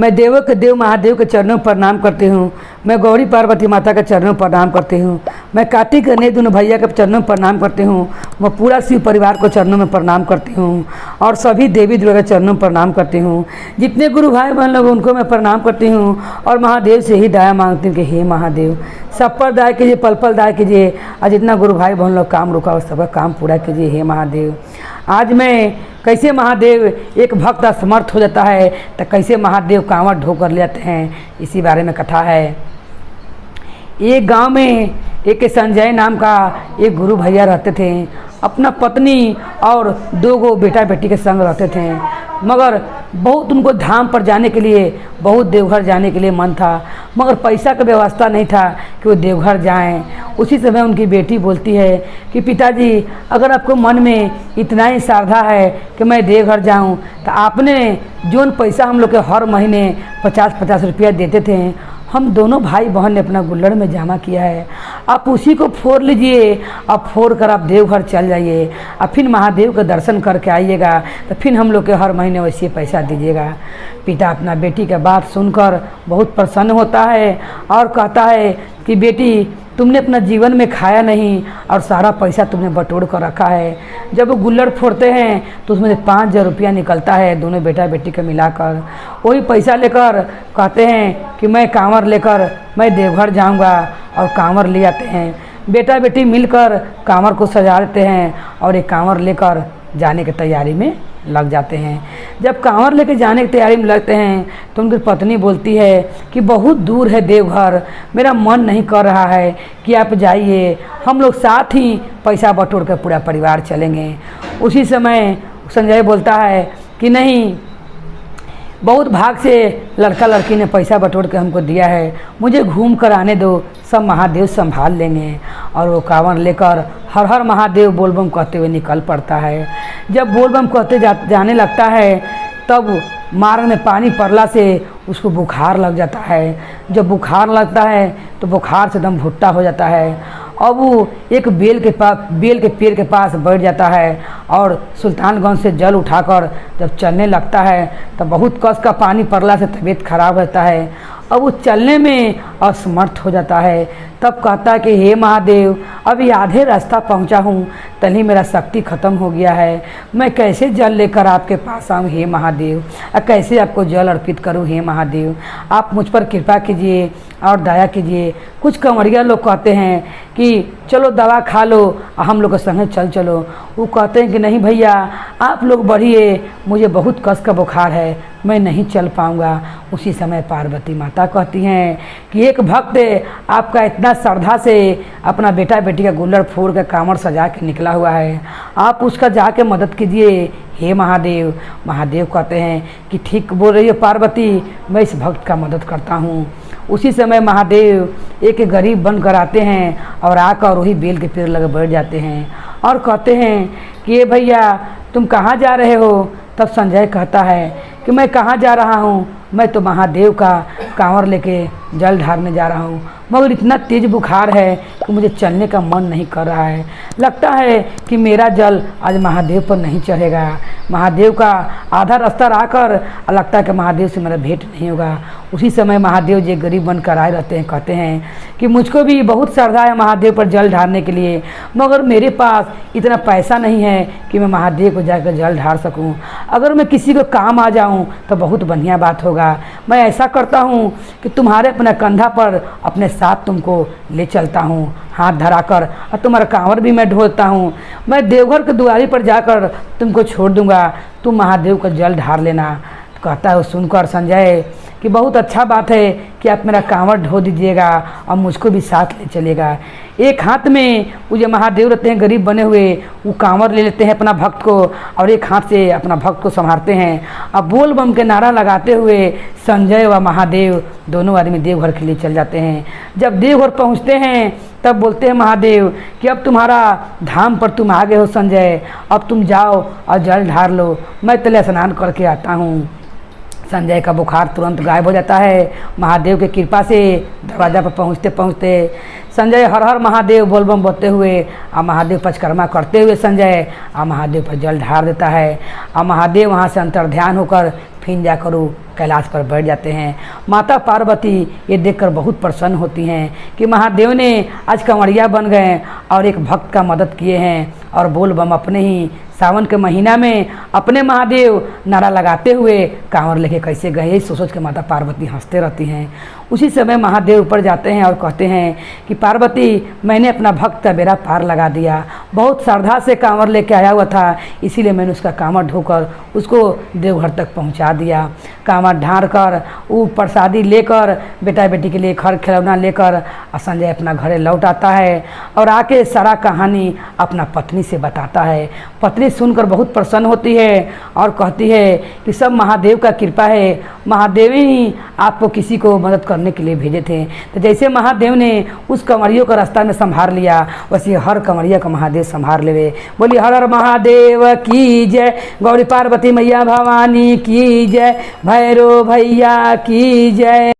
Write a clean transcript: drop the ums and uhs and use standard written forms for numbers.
मैं देवों के देव महादेव के चरणों पर प्रणाम करती हूँ। मैं गौरी पार्वती माता के चरणों पर प्रणाम करती हूँ। मैं कार्तिक गणेश दोनों भैया के चरणों में प्रणाम करती हूँ। मैं पूरा शिव परिवार को चरणों में प्रणाम करती हूँ और सभी देवी दुर्गा के चरणों में प्रणाम करती हूँ। जितने गुरु भाई बहन लोग उनको मैं प्रणाम करती हूँ और महादेव से ही दया मांगती हूँ कि हे महादेव सब पर दया कीजिए, पल पल दया कीजिए और जितना गुरु भाई बहन लोग काम रुका हो सबका काम पूरा कीजिए हे महादेव। आज मैं कैसे महादेव एक भक्त असमर्थ हो जाता है तो कैसे महादेव कांवड़ ढो कर ले जाते हैं, इसी बारे में कथा है। एक गांव में एक संजय नाम का एक गुरु भैया रहते थे। अपना पत्नी और 2 गो बेटा बेटी के संग रहते थे, मगर बहुत उनको धाम पर जाने के लिए, बहुत देवघर जाने के लिए मन था, मगर पैसा का व्यवस्था नहीं था कि वो देवघर जाएं। उसी समय उनकी बेटी बोलती है कि पिताजी अगर आपको मन में इतना ही श्रद्धा है कि मैं देवघर जाऊं तो आपने जो पैसा हम लोग के हर महीने 50-50 रुपया देते थे, हम दोनों भाई बहन ने अपना गुल्लड़ में जमा किया है, आप उसी को फोड़ लीजिए। अब फोड़ कर आप देवघर चल जाइए और फिर महादेव का दर्शन करके आइएगा तो फिर हम लोग के हर महीने वैसे पैसा दीजिएगा। पिता अपना बेटी का बात सुनकर बहुत प्रसन्न होता है और कहता है कि बेटी तुमने अपना जीवन में खाया नहीं और सारा पैसा तुमने बटोर कर रखा है। जब वो गुल्लड़ फोड़ते हैं तो उसमें से 5,000 रुपया निकलता है दोनों बेटा बेटी का मिलाकर। वही पैसा लेकर कहते हैं कि मैं कांवर लेकर मैं देवघर जाऊंगा और कांवर ले आते हैं। बेटा बेटी मिलकर कांवर को सजा देते हैं और एक कांवर लेकर जाने की तैयारी में लग जाते हैं। जब कांवर लेके जाने की तैयारी में लगते हैं तो उनकी पत्नी बोलती है कि बहुत दूर है देवघर, मेरा मन नहीं कर रहा है कि आप जाइए, हम लोग साथ ही पैसा बटोर कर पूरा परिवार चलेंगे। उसी समय संजय बोलता है कि नहीं, बहुत भाग से लड़का लड़की ने पैसा बटोर के हमको दिया है, मुझे घूम कर आने दो, सब महादेव संभाल लेंगे। और वो कांवर लेकर हर हर महादेव बोलबम कहते हुए निकल पड़ता है। जब बोलबम कहते जाने लगता है तब मार्ग में पानी पड़ला से उसको बुखार लग जाता है। जब बुखार लगता है तो बुखार से दम भुट्टा हो जाता है। अब वो एक बेल के पेड़ के पास बैठ जाता है और सुल्तानगंज से जल उठाकर जब चलने लगता है तब बहुत कस का पानी पड़ला से तबीयत खराब रहता है। अब वो चलने में असमर्थ हो जाता है। तब कहता है कि हे महादेव अभी आधे रास्ता पहुंचा हूँ, तभी मेरा शक्ति ख़त्म हो गया है, मैं कैसे जल लेकर आपके पास आऊँ हे महादेव, कैसे आपको जल अर्पित करूँ हे महादेव, आप मुझ पर कृपा कीजिए और दया कीजिए। कुछ कंवरिया लोग कहते हैं कि चलो दवा खा लो और हम लोग के संग चलो। वो कहते हैं कि नहीं भैया आप लोग बढ़िए, मुझे बहुत कस का बुखार है, मैं नहीं चल पाऊँगा। उसी समय पार्वती माता कहती हैं कि एक भक्त आपका इतना श्रद्धा से अपना बेटा बेटी का गुल्लड़ फोड़ कर कांवड़ सजा के निकला हुआ है, आप उसका जाके मदद कीजिए हे महादेव। महादेव कहते हैं कि ठीक बोल रही हो पार्वती, मैं इस भक्त का मदद करता हूँ। उसी समय महादेव एक गरीब बनकर आते हैं और आकर वही बेल के पेड़ लगे बैठ जाते हैं और कहते हैं कि ये भैया तुम कहाँ जा रहे हो। तब संजय कहता है कि मैं कहाँ जा रहा हूँ, मैं तो महादेव का कांवर लेके जल ढारने जा रहा हूँ, मगर इतना तेज बुखार है कि मुझे चलने का मन नहीं कर रहा है। लगता है कि मेरा जल आज महादेव पर नहीं चढ़ेगा। महादेव का आधा रास्ता आकर लगता है कि महादेव से मेरा भेंट नहीं होगा। उसी समय महादेव जी गरीब बनकर आए रहते हैं, कहते हैं कि मुझको भी बहुत श्रद्धा है महादेव पर जल ढारने के लिए, मगर मेरे पास इतना पैसा नहीं है कि मैं महादेव को जाकर जल ढार सकूं। अगर मैं किसी को काम आ जाऊं तो बहुत बढ़िया बात होगा। मैं ऐसा करता हूं कि तुम्हारे अपने कंधा पर अपने साथ तुमको ले चलता हूं, हाथ धराकर, और तुम्हारा कांवर भी मैं ढोलता हूँ। मैं देवघर के दुआरी पर जाकर तुमको छोड़ दूंगा, तुम महादेव का जल ढार लेना। तो कहता है वो सुनकर संजय कि बहुत अच्छा बात है कि आप मेरा कांवर ढो दीजिएगा और मुझको भी साथ ले चलेगा। एक हाथ में वो जो महादेव रहते हैं गरीब बने हुए, वो कांवर ले लेते हैं अपना भक्त को और एक हाथ से अपना भक्त को संभालते हैं। अब बोल बम के नारा लगाते हुए संजय व महादेव दोनों आदमी देवघर के लिए चल जाते हैं। जब देवघर पहुंचते हैं तब बोलते हैं महादेव कि अब तुम्हारा धाम पर तुम आ गए हो संजय, अब तुम जाओ और जल ढार लो, मैं तले स्नान करके आता हूँ। संजय का बुखार तुरंत गायब हो जाता है। महादेव की कृपा से दरवाज़ा पर पहुँचते पहुँचते संजय हर हर महादेव बोलबम बोलते हुए और महादेव परिक्रमा करते हुए संजय महादेव पर जल ढार देता है और महादेव वहाँ से अंतर्ध्यान होकर फिर जाकर वो कैलाश पर बैठ जाते हैं। माता पार्वती ये देखकर बहुत प्रसन्न होती हैं कि महादेव ने आज कंवरिया बन गए और एक भक्त का मदद किए हैं। और बोल बम अपने ही सावन के महीना में अपने महादेव नारा लगाते हुए कांवर लेके कैसे गए, यही सोच के माता पार्वती हंसते रहती हैं। उसी समय महादेव ऊपर जाते हैं और कहते हैं कि पार्वती, मैंने अपना भक्त का बेड़ा पार लगा दिया, बहुत श्रद्धा से कांवर लेके आया हुआ था, इसीलिए मैंने उसका कांवर ढोकर उसको देवघर तक पहुंचा दिया। कांवर ढार कर वो प्रसादी लेकर बेटा बेटी के लिए खर खिलौना लेकर संजय अपना घरे लौट आता है और आके सारा कहानी अपना पत्नी से बताता है। पत्नी सुनकर बहुत प्रसन्न होती है और कहती है कि सब महादेव का कृपा है, महादेव ही आपको किसी को मदद करने के लिए भेजे थे। तो जैसे महादेव ने उस कंवरियों का रास्ता में संभाल लिया, वैसे हर कंवरिया का महादेव संभाल लेवे। बोली हर हर महादेव की जय, गौरी पार्वती मैया भवानी की जय, भैरव भैया की जय।